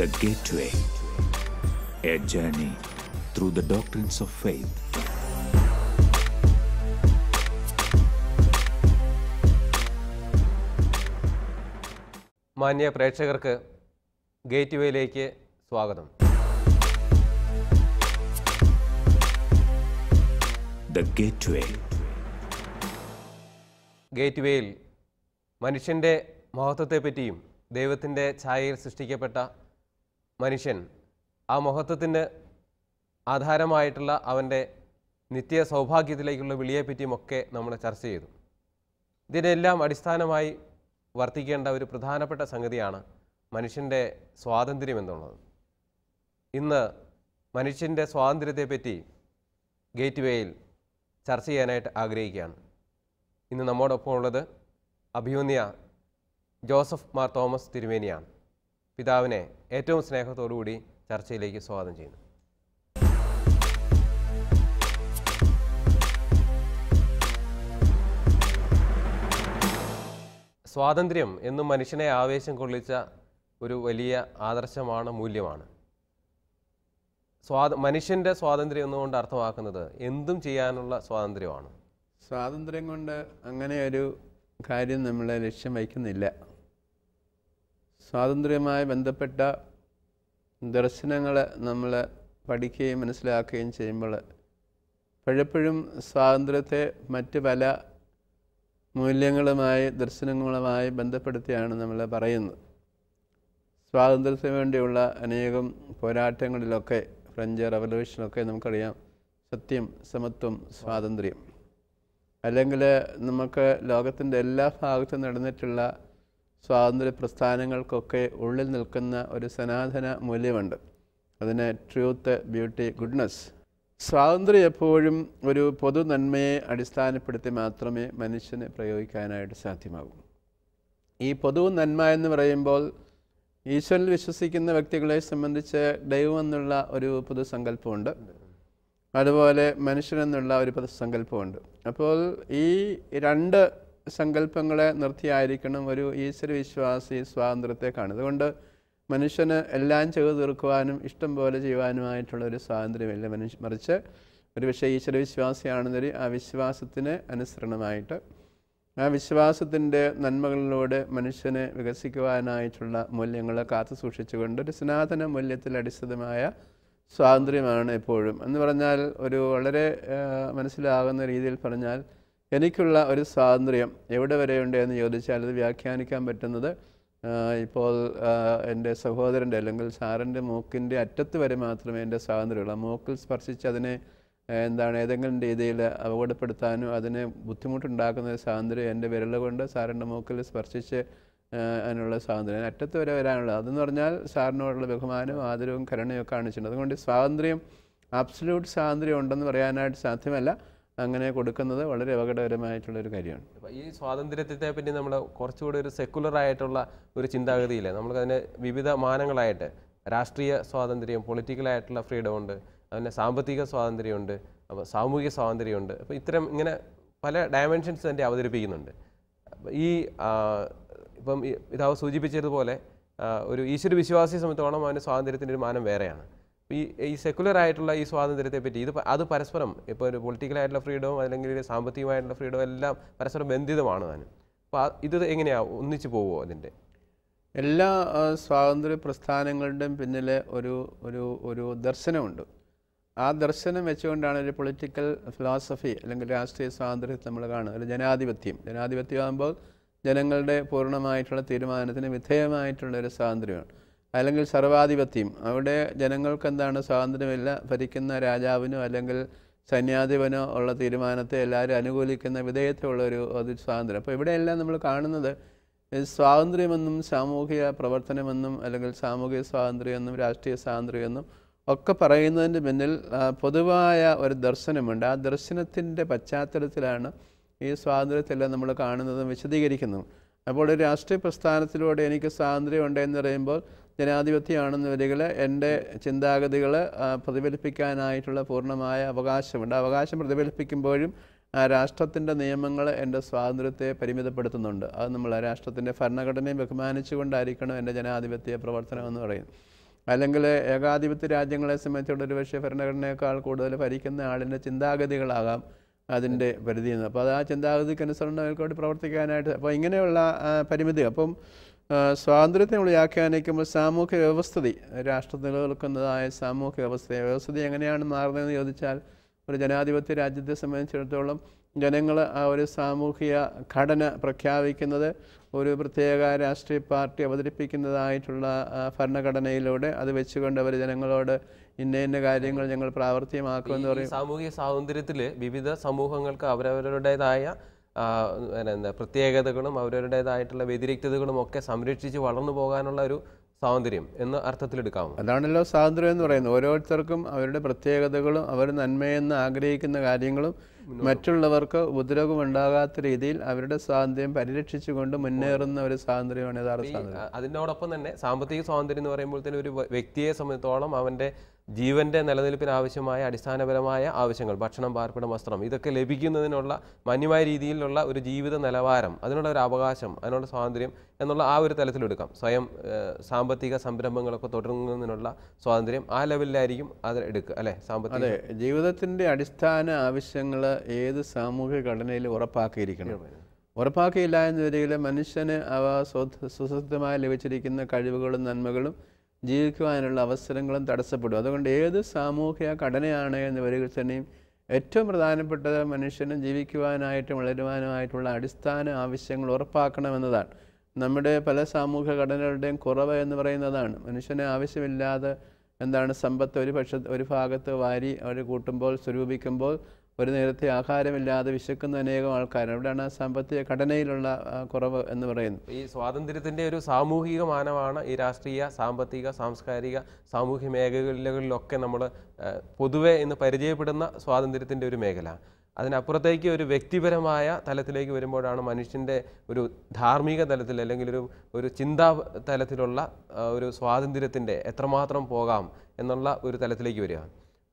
The Gateway, a journey through the doctrines of faith. മാന്യ പ്രേക്ഷകർക്ക് ഗേറ്റ്വേയിലേക്ക് സ്വാഗതം. The Gateway. ഗേറ്റ്വേയിൽ മനുഷ്യൻ്റെ മഹത്വത്തെപ്പറ്റിയും ദൈവത്തിൻ്റെ ഛായയിൽ സൃഷ്ടിക്കപ്പെട്ട മനുഷ്യൻ ആ മഹത്വത്തിന് ആധാരമായിട്ടുള്ള അവൻ്റെ നിത്യ സൗഭാഗ്യത്തിലേക്കുള്ള വിളിയെപ്പറ്റിയുമൊക്കെ നമ്മൾ ചർച്ച ചെയ്തു. ഇതിനെല്ലാം അടിസ്ഥാനമായി വർത്തിക്കേണ്ട ഒരു പ്രധാനപ്പെട്ട സംഗതിയാണ് മനുഷ്യൻ്റെ സ്വാതന്ത്ര്യം എന്നുള്ളത്. ഇന്ന് മനുഷ്യൻ്റെ സ്വാതന്ത്ര്യത്തെപ്പറ്റി ഗേറ്റ്വേയിൽ ചർച്ച ചെയ്യാനായിട്ട് ആഗ്രഹിക്കുകയാണ്. ഇന്ന് നമ്മോടൊപ്പം ഉള്ളത് അഭിമന്യ ജോസഫ് മാർ തോമസ് തിരുമേനിയാണ്. പിതാവിനെ ഏറ്റവും സ്നേഹത്തോടുകൂടി ചർച്ചയിലേക്ക് സ്വാഗതം ചെയ്യുന്നു. സ്വാതന്ത്ര്യം എന്നും മനുഷ്യനെ ആവേശം കൊള്ളിച്ച ഒരു വലിയ ആദർശമാണ്, മൂല്യമാണ്. മനുഷ്യൻ്റെ സ്വാതന്ത്ര്യം എന്നുകൊണ്ട് അർത്ഥമാക്കുന്നത് എന്തും ചെയ്യാനുള്ള സ്വാതന്ത്ര്യമാണ്. സ്വാതന്ത്ര്യം കൊണ്ട് അങ്ങനെ ഒരു കാര്യം നമ്മൾ ലക്ഷ്യം വയ്ക്കുന്നില്ല. സ്വാതന്ത്ര്യവുമായി ബന്ധപ്പെട്ട ദർശനങ്ങൾ നമ്മൾ പഠിക്കുകയും മനസ്സിലാക്കുകയും ചെയ്യുമ്പോൾ പലപ്പോഴും സ്വാതന്ത്ര്യത്തെ മറ്റ് പല മൂല്യങ്ങളുമായി ദർശനങ്ങളുമായി ബന്ധപ്പെടുത്തിയാണ് നമ്മൾ പറയുന്നത്. സ്വാതന്ത്ര്യത്തിന് വേണ്ടിയുള്ള അനേകം പോരാട്ടങ്ങളിലൊക്കെ, ഫ്രഞ്ച് റവല്യൂഷനൊക്കെ നമുക്കറിയാം, സത്യം, സമത്വം, സ്വാതന്ത്ര്യം. അല്ലെങ്കിൽ നമുക്ക് ലോകത്തിൻ്റെ എല്ലാ ഭാഗത്തും നടന്നിട്ടുള്ള സ്വാതന്ത്ര്യ പ്രസ്ഥാനങ്ങൾക്കൊക്കെ ഉള്ളിൽ നിൽക്കുന്ന ഒരു സനാതന മൂല്യമുണ്ട്. അതിന് ട്രൂത്ത്, ബ്യൂട്ടി, ഗുഡ്നസ്. സ്വാതന്ത്ര്യം എപ്പോഴും ഒരു പൊതു നന്മയെ അടിസ്ഥാനപ്പെടുത്തി മാത്രമേ മനുഷ്യന് പ്രയോഗിക്കാനായിട്ട് സാധ്യമാകൂ. ഈ പൊതു നന്മ എന്ന് പറയുമ്പോൾ ഈശ്വരനിൽ വിശ്വസിക്കുന്ന വ്യക്തികളെ സംബന്ധിച്ച് ദൈവം എന്നുള്ള ഒരു പൊതുസങ്കല്പമുണ്ട്, അതുപോലെ മനുഷ്യനെന്നുള്ള ഒരു പൊതുസങ്കല്പമുണ്ട്. അപ്പോൾ ഈ രണ്ട് സങ്കല്പങ്ങളെ നിർത്തിയായിരിക്കണം ഒരു ഈശ്വരവിശ്വാസി സ്വാതന്ത്ര്യത്തെ കാണുന്നത്. അതുകൊണ്ട് മനുഷ്യന് എല്ലാം ചെയ്തു തീർക്കുവാനും ഇഷ്ടം പോലെ ചെയ്യുവാനുമായിട്ടുള്ളൊരു സ്വാതന്ത്ര്യമില്ല. മറിച്ച് ഒരു പക്ഷേ ഈശ്വരവിശ്വാസിയാണെന്നൊരു ആ വിശ്വാസത്തിന് അനുസരണമായിട്ട് ആ വിശ്വാസത്തിൻ്റെ നന്മകളിലൂടെ മനുഷ്യനെ വികസിക്കുവാനായിട്ടുള്ള മൂല്യങ്ങൾ കാത്തു സൂക്ഷിച്ചുകൊണ്ട് ഒരു സനാതന മൂല്യത്തിൽ അടിസ്ഥിതമായ സ്വാതന്ത്ര്യമാണ് എപ്പോഴും. എന്ന് പറഞ്ഞാൽ ഒരു വളരെ മനസ്സിലാകുന്ന രീതിയിൽ പറഞ്ഞാൽ, എനിക്കുള്ള ഒരു സ്വാതന്ത്ര്യം എവിടെ വരെയുണ്ട് എന്ന് ചോദിച്ചാൽ അത് വ്യാഖ്യാനിക്കാൻ പറ്റുന്നത് ഇപ്പോൾ എൻ്റെ സഹോദരൻ്റെ അല്ലെങ്കിൽ സാറിൻ്റെ മൂക്കിൻ്റെ അറ്റത്ത് വരെ മാത്രമേ എൻ്റെ സ്വാതന്ത്ര്യമുള്ളൂ. മൂക്കിൽ സ്പർശിച്ച് അതിനെ ഏതെങ്കിലും രീതിയിൽ അപകടപ്പെടുത്താനോ അതിന് ബുദ്ധിമുട്ടുണ്ടാക്കുന്ന സ്വാതന്ത്ര്യം എൻ്റെ വിരൽ കൊണ്ട് സാറിൻ്റെ മൂക്കിൽ സ്പർശിച്ച് അതിനുള്ള സ്വാതന്ത്ര്യം അറ്റത്ത് വരെ വരാനുള്ളത്. അതെന്ന് പറഞ്ഞാൽ സാറിനോടുള്ള ബഹുമാനവും ആദരവും കരുണയൊക്കെ കാണിച്ചിട്ടുണ്ട്. അതുകൊണ്ട് സ്വാതന്ത്ര്യം, ആബ്സല്യൂട്ട് സ്വാതന്ത്ര്യം ഉണ്ടെന്ന് പറയാനായിട്ട് സാധ്യമല്ല. അങ്ങനെ കൊടുക്കുന്നത് വളരെ അപകടകരമായിട്ടുള്ളൊരു കാര്യമാണ്. ഈ സ്വാതന്ത്ര്യത്തെ പറ്റി നമ്മൾ കുറച്ചുകൂടി ഒരു സെക്കുലറായിട്ടുള്ള ഒരു ചിന്താഗതിയില്ല. നമുക്കതിന് വിവിധ മാനങ്ങളായിട്ട് രാഷ്ട്രീയ സ്വാതന്ത്ര്യം, പൊളിറ്റിക്കലായിട്ടുള്ള ഫ്രീഡം ഉണ്ട്, അതിന് സാമ്പത്തിക സ്വാതന്ത്ര്യമുണ്ട്, അപ്പോൾ സാമൂഹിക സ്വാതന്ത്ര്യമുണ്ട്. അപ്പോൾ ഇത്തരം ഇങ്ങനെ പല ഡയമെൻഷൻസ് തന്നെ അവതരിപ്പിക്കുന്നുണ്ട്. ഈ ഇപ്പം പിതാവ് സൂചിപ്പിച്ചതുപോലെ ഒരു ഈശ്വര വിശ്വാസിയെ സംബന്ധിച്ചോളം അവൻ്റെ സ്വാതന്ത്ര്യത്തിൻ്റെ ഒരു മാനം വേറെയാണ്. ഈ സെക്കുലർ ആയിട്ടുള്ള ഈ സ്വാതന്ത്ര്യത്തെ പറ്റി അത് പരസ്പരം ഇപ്പോൾ ഒരു പൊളിറ്റിക്കലായിട്ടുള്ള ഫ്രീഡവും അല്ലെങ്കിൽ സാമ്പത്തികമായിട്ടുള്ള ഫ്രീഡവും എല്ലാം പരസ്പരം ബന്ധിതമാണ് താനും. അപ്പോൾ ഇത് എങ്ങനെയാണ് ഒന്നിച്ചു പോകുമോ? അതിൻ്റെ എല്ലാ സ്വാതന്ത്ര്യ പ്രസ്ഥാനങ്ങളുടെയും പിന്നിൽ ഒരു ദർശനമുണ്ട്. ആ ദർശനം വെച്ചുകൊണ്ടാണ് ഒരു പൊളിറ്റിക്കൽ ഫിലോസഫി അല്ലെങ്കിൽ രാഷ്ട്രീയ സ്വാതന്ത്ര്യത്തെ നമ്മൾ കാണുന്നത്. ഒരു ജനാധിപത്യമാകുമ്പോൾ ജനങ്ങളുടെ പൂർണ്ണമായിട്ടുള്ള തീരുമാനത്തിന് വിധേയമായിട്ടുള്ളൊരു സ്വാതന്ത്ര്യമാണ്. അല്ലെങ്കിൽ സർവാധിപത്യം, അവിടെ ജനങ്ങൾക്ക് എന്താണ് സ്വാതന്ത്ര്യമില്ല, ഭരിക്കുന്ന രാജാവിനോ അല്ലെങ്കിൽ സൈന്യാധിപനോ ഉള്ള തീരുമാനത്തെ എല്ലാവരും അനുകൂലിക്കുന്ന വിധേയത്വമുള്ളൊരു സ്വാതന്ത്ര്യം. അപ്പോൾ ഇവിടെയെല്ലാം നമ്മൾ കാണുന്നത് സ്വാതന്ത്ര്യമെന്നും സാമൂഹിക പ്രവർത്തനമെന്നും അല്ലെങ്കിൽ സാമൂഹിക സ്വാതന്ത്ര്യമെന്നും രാഷ്ട്രീയ സ്വാതന്ത്ര്യമെന്നും ഒക്കെ പറയുന്നതിൻ്റെ പിന്നിൽ പൊതുവായ ഒരു ദർശനമുണ്ട്. ആ ദർശനത്തിൻ്റെ പശ്ചാത്തലത്തിലാണ് ഈ സ്വാതന്ത്ര്യത്തെല്ലാം നമ്മൾ കാണുന്നതും വിശദീകരിക്കുന്നതും. അപ്പോൾ ഒരു രാഷ്ട്രീയ പ്രസ്ഥാനത്തിലൂടെ എനിക്ക് സ്വാതന്ത്ര്യം ഉണ്ടെന്ന് പറയുമ്പോൾ ജനാധിപത്യമാണെന്ന് വരികൾ എൻ്റെ ചിന്താഗതികൾ പ്രതിഫലിപ്പിക്കാനായിട്ടുള്ള പൂർണ്ണമായ അവകാശമുണ്ട്. അവകാശം പ്രതിഫലിപ്പിക്കുമ്പോഴും രാഷ്ട്രത്തിൻ്റെ നിയമങ്ങൾ എൻ്റെ സ്വാതന്ത്ര്യത്തെ പരിമിതപ്പെടുത്തുന്നുണ്ട്. അത് നമ്മൾ രാഷ്ട്രത്തിൻ്റെ ഭരണഘടനയെ ബഹുമാനിച്ചുകൊണ്ടായിരിക്കണം എൻ്റെ ജനാധിപത്യ പ്രവർത്തനം എന്ന് പറയുന്നത്. അല്ലെങ്കിൽ ഏകാധിപത്യ രാജ്യങ്ങളെ സംബന്ധിച്ചുള്ള ഒരു പക്ഷേ ഭരണഘടനയേക്കാൾ കൂടുതൽ ഭരിക്കുന്ന ആളിൻ്റെ ചിന്താഗതികളാകാം അതിൻ്റെ പരിധി എന്ന്. അപ്പോൾ അത് ആ ചിന്താഗതിക്കനുസരണം അവർക്കോട് പ്രവർത്തിക്കാനായിട്ട് അപ്പോൾ ഇങ്ങനെയുള്ള പരിമിതി. അപ്പം സ്വാതന്ത്ര്യത്തെ നമ്മൾ വ്യാഖ്യാനിക്കുമ്പോൾ സാമൂഹ്യ വ്യവസ്ഥിതി, രാഷ്ട്രം നിലനിൽക്കുന്നതായ സാമൂഹ്യ വ്യവസ്ഥിതി എങ്ങനെയാണ് മാറുന്നതെന്ന് ചോദിച്ചാൽ ഒരു ജനാധിപത്യ രാജ്യത്തെ സംബന്ധിച്ചിടത്തോളം ജനങ്ങൾ ആ ഒരു സാമൂഹിക ഘടന പ്രഖ്യാപിക്കുന്നത് ഒരു പ്രത്യേക രാഷ്ട്രീയ പാർട്ടി അവതരിപ്പിക്കുന്നതായിട്ടുള്ള ഭരണഘടനയിലൂടെ അത് വെച്ചുകൊണ്ട് അവർ ജനങ്ങളോട് ഇന്ന കാര്യങ്ങൾ ഞങ്ങൾ പ്രാവർത്തികമാക്കുമെന്ന് പറയും. സാമൂഹിക സ്വാതന്ത്ര്യത്തിൽ വിവിധ സമൂഹങ്ങൾക്ക് അവരവരുടേതായ പ്രത്യേകതകളും അവരവരുടേതായിട്ടുള്ള വ്യതിരിക്തതകളും ഒക്കെ സംരക്ഷിച്ച് വളർന്നു പോകാനുള്ള ഒരു സ്വാതന്ത്ര്യം എന്ന അർത്ഥത്തിലെടുക്കാമോ? അതാണല്ലോ സ്വാതന്ത്ര്യം എന്ന് പറയുന്നത്. ഓരോരുത്തർക്കും അവരുടെ പ്രത്യേകതകളും അവർ നന്മയെന്ന് ആഗ്രഹിക്കുന്ന കാര്യങ്ങളും മറ്റുള്ളവർക്ക് ഉപദ്രവം ഉണ്ടാകാത്ത രീതിയിൽ അവരുടെ സ്വാതന്ത്ര്യം പരിരക്ഷിച്ചുകൊണ്ട് മുന്നേറുന്ന ഒരു സ്വാതന്ത്ര്യമാണ് യഥാർത്ഥ സ്വാതന്ത്ര്യം. അതിനോടൊപ്പം തന്നെ സാമ്പത്തിക സ്വാതന്ത്ര്യം എന്ന് പറയുമ്പോൾ തന്നെ ഒരു വ്യക്തിയെ സംബന്ധിച്ചോളം അവൻ്റെ ജീവൻ്റെ നിലനിൽപ്പിന് ആവശ്യമായ അടിസ്ഥാനപരമായ ആവശ്യങ്ങൾ, ഭക്ഷണം, പാർപ്പിടം, വസ്ത്രം, ഇതൊക്കെ ലഭിക്കുന്നതിനുള്ള മാന്യമായ രീതിയിലുള്ള ഒരു ജീവിത നിലവാരം, അതിനുള്ള ഒരു അവകാശം, അതിനുള്ള സ്വാതന്ത്ര്യം എന്നുള്ള ആ ഒരു തലത്തിലെടുക്കാം. സ്വയം സാമ്പത്തിക സംരംഭങ്ങളൊക്കെ തുടങ്ങുന്നതിനുള്ള സ്വാതന്ത്ര്യം ആ ലെവലിലായിരിക്കും അത് എടുക്കുക അല്ലേ? സാമ്പത്തിക ജീവിതത്തിൻ്റെ അടിസ്ഥാന ആവശ്യങ്ങൾ ഏത് സാമൂഹിക ഘടനയിൽ ഉറപ്പാക്കിയില്ല എന്ന രീതിയിൽ മനുഷ്യന് അവ സുസ്ഥിരമായി ലഭിച്ചിരിക്കുന്ന കഴിവുകളും നന്മകളും ജീവിക്കുവാനുള്ള അവസരങ്ങളും തടസ്സപ്പെടും. അതുകൊണ്ട് ഏത് സാമൂഹിക ഘടനയാണ് എന്ന് വരിക തന്നെയും ഏറ്റവും പ്രധാനപ്പെട്ടത് മനുഷ്യന് ജീവിക്കുവാനായിട്ടും വളരുവാനുമായിട്ടുള്ള അടിസ്ഥാന ആവശ്യങ്ങൾ ഉറപ്പാക്കണമെന്നതാണ്. നമ്മുടെ പല സാമൂഹിക ഘടനകളുടെയും കുറവ് എന്ന് പറയുന്നതാണ്. മനുഷ്യന് ആവശ്യമില്ലാതെ സമ്പത്ത് ഒരു ഭാഗത്ത് വാരി അവർ കൂട്ടുമ്പോൾ സ്വരൂപിക്കുമ്പോൾ ഒരു നേരത്തെ ആഹാരമില്ലാതെ വിശക്കുന്ന അനേകം ആൾക്കാരാണ്. അവിടെയാണ് സാമ്പത്തിക ഘടനയിലുള്ള കുറവ് എന്ന് പറയുന്നത്. ഈ സ്വാതന്ത്ര്യത്തിൻ്റെ ഒരു സാമൂഹിക മാനമാണ് ഈ രാഷ്ട്രീയ, സാമ്പത്തിക, സാംസ്കാരിക, സാമൂഹ്യ മേഖലകളിലൊക്കെ നമ്മൾ പൊതുവെ ഇന്ന് പരിചയപ്പെടുന്ന സ്വാതന്ത്ര്യത്തിൻ്റെ ഒരു മേഖല. അതിനപ്പുറത്തേക്ക് ഒരു വ്യക്തിപരമായ തലത്തിലേക്ക് വരുമ്പോഴാണ് മനുഷ്യൻ്റെ ഒരു ധാർമ്മിക തലത്തിൽ അല്ലെങ്കിൽ ഒരു ചിന്താ തലത്തിലുള്ള ഒരു സ്വാതന്ത്ര്യത്തിൻ്റെ എത്രമാത്രം പോകാം എന്നുള്ള ഒരു തലത്തിലേക്ക് വരിക.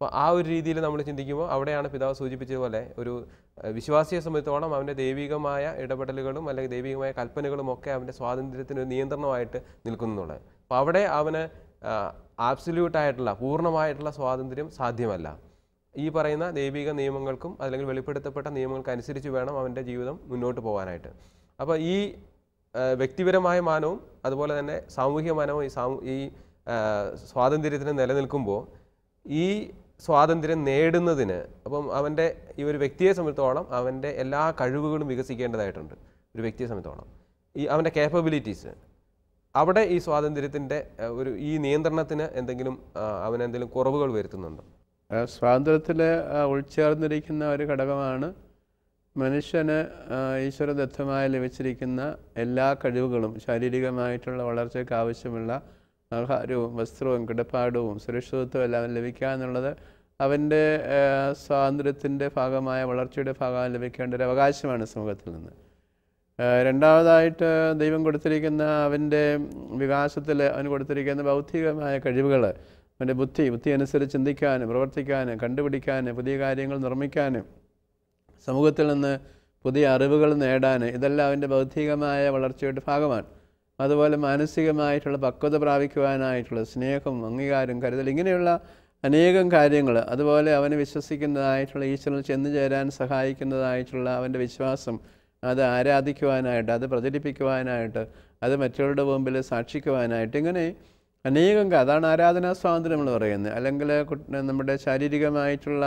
അപ്പോൾ ആ ഒരു രീതിയിൽ നമ്മൾ ചിന്തിക്കുമ്പോൾ അവിടെയാണ് പിതാവ് സൂചിപ്പിച്ചതുപോലെ ഒരു വിശ്വാസിയെ സംബന്ധിച്ചോളം അവൻ്റെ ദൈവികമായ ഇടപെടലുകളും അല്ലെങ്കിൽ ദൈവികമായ കൽപ്പനകളും ഒക്കെ അവൻ്റെ സ്വാതന്ത്ര്യത്തിന് ഒരു നിയന്ത്രണമായിട്ട് നിൽക്കുന്നുള്ളത്. അപ്പോൾ അവിടെ അവന് ആബ്സല്യൂട്ടായിട്ടുള്ള പൂർണ്ണമായിട്ടുള്ള സ്വാതന്ത്ര്യം സാധ്യമല്ല. ഈ പറയുന്ന ദൈവിക നിയമങ്ങൾക്കും അല്ലെങ്കിൽ വെളിപ്പെടുത്തപ്പെട്ട നിയമങ്ങൾക്കനുസരിച്ച് വേണം അവൻ്റെ ജീവിതം മുന്നോട്ട് പോകാനായിട്ട്. അപ്പോൾ ഈ വ്യക്തിപരമായ മാനവും അതുപോലെ തന്നെ സാമൂഹിക മാനവും ഈ സ്വാതന്ത്ര്യത്തിന് നിലനിൽക്കുമ്പോൾ ഈ സ്വാതന്ത്ര്യം നേടുന്നതിന് അപ്പം അവൻ്റെ ഈ ഒരു വ്യക്തിയെ സംബന്ധിച്ചോളം അവൻ്റെ എല്ലാ കഴിവുകളും വികസിക്കേണ്ടതായിട്ടുണ്ട്. ഒരു വ്യക്തിയെ സംബന്ധിച്ചോളം അവൻ്റെ കേപ്പബിലിറ്റീസ് അവിടെ ഈ സ്വാതന്ത്ര്യത്തിൻ്റെ ഈ നിയന്ത്രണത്തിന് അവനെന്തെങ്കിലും കുറവുകൾ വരുത്തുന്നുണ്ടോ? സ്വാതന്ത്ര്യത്തിൽ ഉൾച്ചേർന്നിരിക്കുന്ന ഒരു ഘടകമാണ് മനുഷ്യന് ഈശ്വരദത്തമായി ലഭിച്ചിരിക്കുന്ന എല്ലാ കഴിവുകളും ശാരീരികമായിട്ടുള്ള വളർച്ചയ്ക്ക് ആവശ്യമുള്ള ആഹാരവും വസ്ത്രവും കിടപ്പാടവും സുരക്ഷിതത്വവും എല്ലാം ലഭിക്കുക എന്നുള്ളത് അവൻ്റെ സ്വാതന്ത്ര്യത്തിൻ്റെ ഭാഗമായ വളർച്ചയുടെ ഭാഗമായി ലഭിക്കേണ്ട ഒരു അവകാശമാണ് സമൂഹത്തിൽ നിന്ന്. രണ്ടാമതായിട്ട് ദൈവം കൊടുത്തിരിക്കുന്ന അവൻ്റെ വികാസത്തിൽ അവന് കൊടുത്തിരിക്കുന്ന ബൗദ്ധികമായ കഴിവുകൾ, അവൻ്റെ ബുദ്ധി അനുസരിച്ച് ചിന്തിക്കാനും പ്രവർത്തിക്കാനും കണ്ടുപിടിക്കാനും പുതിയ കാര്യങ്ങൾ നിർമ്മിക്കാനും സമൂഹത്തിൽ നിന്ന് പുതിയ അറിവുകൾ നേടാൻ ഇതെല്ലാം അവൻ്റെ ബൗദ്ധികമായ വളർച്ചയുടെ ഭാഗമാണ്. അതുപോലെ മാനസികമായിട്ടുള്ള പക്വത പ്രാപിക്കുവാനായിട്ടുള്ള സ്നേഹം, അംഗീകാരം, കരുതൽ, ഇങ്ങനെയുള്ള അനേകം കാര്യങ്ങൾ, അതുപോലെ അവനെ വിശ്വസിക്കുന്നതായിട്ടുള്ള ഈശ്വരനിൽ ചെന്നു ചേരാൻ സഹായിക്കുന്നതായിട്ടുള്ള അവൻ്റെ വിശ്വാസം, അത് ആരാധിക്കുവാനായിട്ട്, അത് പ്രചരിപ്പിക്കുവാനായിട്ട്, അത് മറ്റുള്ളവരുടെ മുമ്പിൽ സാക്ഷിക്കുവാനായിട്ട്, ഇങ്ങനെ അനേകം അതാണ് ആരാധനാ സ്വാതന്ത്ര്യം നമ്മൾ പറയുന്നത്. അല്ലെങ്കിൽ നമ്മുടെ ശാരീരികമായിട്ടുള്ള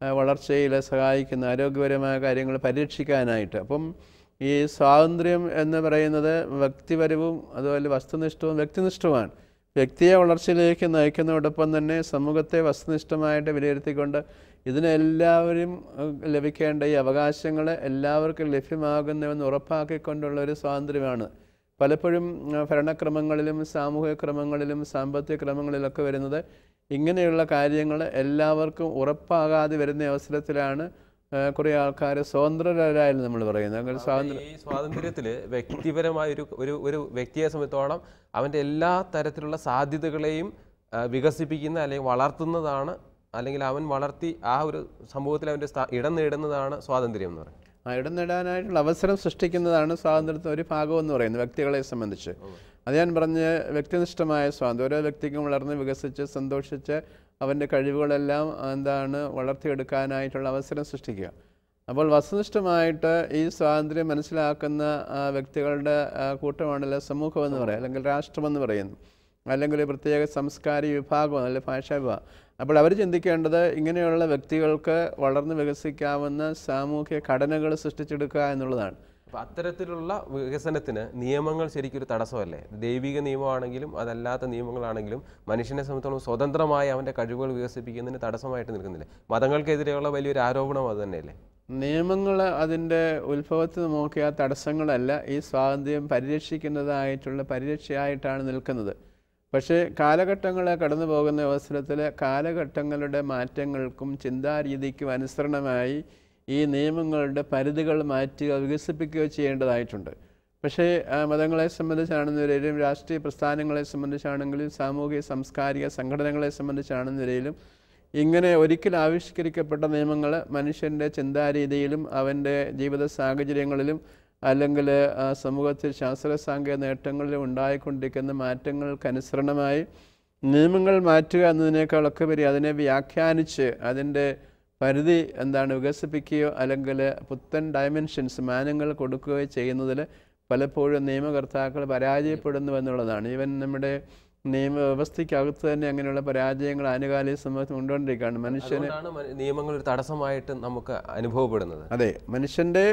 വളർച്ചയിൽ സഹായിക്കുന്ന ആരോഗ്യപരമായ കാര്യങ്ങൾ പരിരക്ഷിക്കാനായിട്ട്. അപ്പം ഈ സ്വാതന്ത്ര്യം എന്ന് പറയുന്നത് വ്യക്തിപരവും അതുപോലെ വസ്തുനിഷ്ഠവും വ്യക്തിനിഷ്ഠവുമാണ്. വ്യക്തിയെ വളർച്ചയിലേക്ക് നയിക്കുന്നതോടൊപ്പം തന്നെ സമൂഹത്തെ വസ്തുനിഷ്ഠമായിട്ട് വിലയിരുത്തിക്കൊണ്ട് ഇതിനെല്ലാവരും ലഭിക്കേണ്ട ഈ അവകാശങ്ങൾ എല്ലാവർക്കും ലഭ്യമാകുന്നുവെന്ന് ഉറപ്പാക്കിക്കൊണ്ടുള്ള ഒരു സ്വാതന്ത്ര്യമാണ് പലപ്പോഴും ഭരണക്രമങ്ങളിലും സാമൂഹിക ക്രമങ്ങളിലും സാമ്പത്തിക ക്രമങ്ങളിലൊക്കെ വരുന്നത്. ഇങ്ങനെയുള്ള കാര്യങ്ങൾ എല്ലാവർക്കും ഉറപ്പാകാതെ വരുന്ന അവസരത്തിലാണ് കുറേ ആൾക്കാർ സ്വതന്ത്രരായാലും നമ്മൾ പറയുന്നത്. ഈ സ്വാതന്ത്ര്യത്തിൽ വ്യക്തിപരമായ ഒരു വ്യക്തിയെ സംബന്ധിച്ചോളം അവൻ്റെ എല്ലാ തരത്തിലുള്ള സാധ്യതകളെയും വികസിപ്പിക്കുന്ന അല്ലെങ്കിൽ വളർത്തുന്നതാണ്, അല്ലെങ്കിൽ അവൻ വളർത്തി ആ ഒരു സമൂഹത്തിൽ അവൻ്റെ ഇടം നേടുന്നതാണ് സ്വാതന്ത്ര്യം എന്ന് പറയുന്നത്. ഇടം നേടാനായിട്ടുള്ള അവസരം സൃഷ്ടിക്കുന്നതാണ് സ്വാതന്ത്ര്യത്തിൻ്റെ ഒരു ഭാഗം എന്ന് പറയുന്നത് വ്യക്തികളെ സംബന്ധിച്ച്. അത് ഞാൻ പറഞ്ഞ വ്യക്തിനിഷ്ഠമായ സ്വാതന്ത്ര്യം. ഓരോ വ്യക്തിക്കും വളർന്ന് വികസിച്ച് സന്തോഷിച്ച് അവൻ്റെ കഴിവുകളെല്ലാം വളർത്തിയെടുക്കാനായിട്ടുള്ള അവസരം സൃഷ്ടിക്കുക. അപ്പോൾ വസ്തുനിഷ്ഠമായിട്ട് ഈ സ്വാതന്ത്ര്യം മനസ്സിലാക്കുന്ന വ്യക്തികളുടെ കൂട്ടമാണല്ലോ സമൂഹം എന്ന് പറയുക, അല്ലെങ്കിൽ രാഷ്ട്രമെന്ന് പറയുന്നു, അല്ലെങ്കിൽ പ്രത്യേക സംസ്കാരിക വിഭാഗം, അല്ലെങ്കിൽ ഭാഷാ വിഭാഗം. അപ്പോൾ അവർ ചിന്തിക്കേണ്ടത് ഇങ്ങനെയുള്ള വ്യക്തികൾക്ക് വളർന്ന് വികസിക്കാവുന്ന സാമൂഹ്യ ഘടനകൾ സൃഷ്ടിച്ചെടുക്കുക എന്നുള്ളതാണ്. അപ്പോൾ അത്തരത്തിലുള്ള വികസനത്തിന് നിയമങ്ങൾ ശരിക്കൊരു തടസ്സമല്ലേ? ദൈവിക നിയമമാണെങ്കിലും അതല്ലാത്ത നിയമങ്ങളാണെങ്കിലും മനുഷ്യനെ സംബന്ധിച്ചോളം സ്വതന്ത്രമായി അവൻ്റെ കഴിവുകൾ വികസിപ്പിക്കുന്നതിന് തടസ്സമായിട്ട് നിൽക്കുന്നില്ല. മതങ്ങൾക്കെതിരെയുള്ള വലിയൊരു ആരോപണം അത് തന്നെയല്ലേ? നിയമങ്ങൾ അതിൻ്റെ ഉത്ഭവത്തിൽ നോക്കിയ തടസ്സങ്ങളല്ല, ഈ സ്വാതന്ത്ര്യം പരിരക്ഷിക്കുന്നതായിട്ടുള്ള പരിരക്ഷയായിട്ടാണ് നിൽക്കുന്നത്. പക്ഷേ കാലഘട്ടങ്ങൾ കടന്നു പോകുന്ന അവസരത്തിൽ കാലഘട്ടങ്ങളുടെ മാറ്റങ്ങൾക്കും ചിന്താരീതിക്കും അനുസരണമായി ഈ നിയമങ്ങളുടെ പരിധികൾ മാറ്റുക, വികസിപ്പിക്കുകയോ ചെയ്യേണ്ടതായിട്ടുണ്ട്. പക്ഷേ മതങ്ങളെ സംബന്ധിച്ചാണെന്നവരെയും രാഷ്ട്രീയ പ്രസ്ഥാനങ്ങളെ സംബന്ധിച്ചാണെങ്കിലും സാമൂഹിക സാംസ്കാരിക സംഘടനകളെ സംബന്ധിച്ചാണെന്നവരെയും ഇങ്ങനെ ഒരിക്കൽ ആവിഷ്കരിക്കപ്പെട്ട നിയമങ്ങൾ മനുഷ്യൻ്റെ ചിന്താരീതിയിലും അവൻ്റെ ജീവിത സാഹചര്യങ്ങളിലും അല്ലെങ്കിൽ സമൂഹത്തിൽ ശാസ്ത്ര സാങ്കേതിക നേട്ടങ്ങളിലും ഉണ്ടായിക്കൊണ്ടിരിക്കുന്ന മാറ്റങ്ങൾക്കനുസരണമായി നിയമങ്ങൾ മാറ്റുക എന്നതിനേക്കാളൊക്കെ വരെ അതിനെ വ്യാഖ്യാനിച്ച് അതിൻ്റെ പരിധി വികസിപ്പിക്കുകയോ അല്ലെങ്കിൽ പുത്തൻ ഡയമെൻഷൻസ് മാനങ്ങൾ കൊടുക്കുകയോ ചെയ്യുന്നതിൽ പലപ്പോഴും നിയമകർത്താക്കൾ പരാജയപ്പെടുന്നു എന്നുള്ളതാണ്. ഈവൻ നമ്മുടെ നിയമവ്യവസ്ഥയ്ക്കകത്ത് തന്നെ അങ്ങനെയുള്ള പരാജയങ്ങൾ ആനുകാലിക സമൂഹത്തിൽ കൊണ്ടുകൊണ്ടിരിക്കുകയാണ്. മനുഷ്യന് നിയമങ്ങൾ ഒരു തടസ്സമായിട്ട് നമുക്ക് അനുഭവപ്പെടുന്നത്. അതെ, മനുഷ്യൻ്റെ